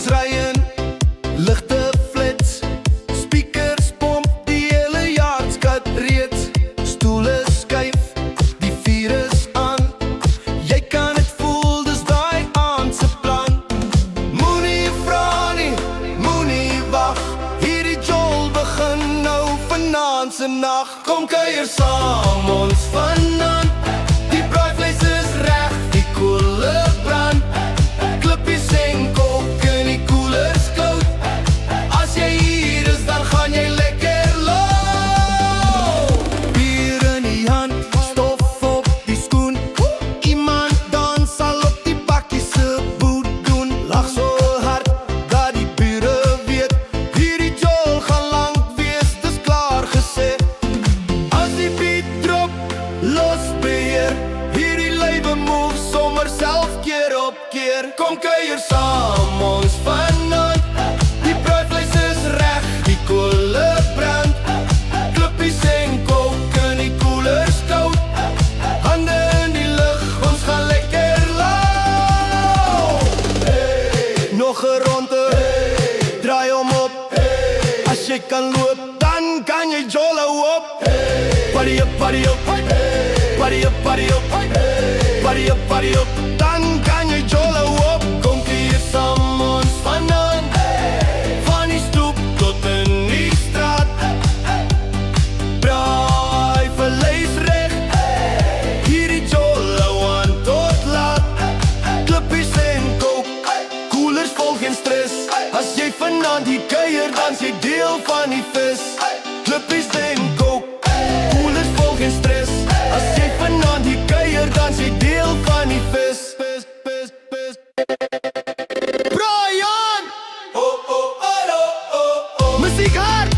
ons ry in ligte flits, speakers pomp die hele yard reeds, stoele skuif, die vuur is aan, jy kan het voel, dis daai aand se plan. Moenie vra nie, moenie wag, hierdie jol begin nou vanaand se nag. Kom kuier saam ons vanaand, die braaivleis is reg, die koele brand, klippies en kook in die koelers koud. As jy hier is, dan gaan jy lekker loop. Bier in die hand, stof op die skoen, iemand dans al op die bakkie se boet doen. Lach so hard, dat die bure weet, hierdie jol gaan lang wees, dis klaar gesê. As die beat drop, los beheer, hierdie lywe move sommer self keer op keer. Kom kuier saam ons vanaand, die braaivleis is reg, die koele brand, klippies en kook in die koelers koud. Hande in die lug, ons gaan lekker loop. Hey, nog 'n ronde, hey, draai hom op, hey, as jy kan loop, dan kan jy jollo op. Hey, party up, party up, hey, party up, party up, hey, party up, party up, dan kan jy jollo op. Kom hier saam ons vanaand, hey, van die stoep tot in die straat, braaivleis reg, hey, hierdie jollo aan tot laat, klippies en kook, koelers vol geen stres. As jy vanaand hier kuier, dan is jy deel van die vis. Klippies en kook, koelers vol geen stres. As jy vanaand hier kuier, dan is jy deel van die vis. Brian! Oh, oh, oh, oh, oh, oh. Musiek hard!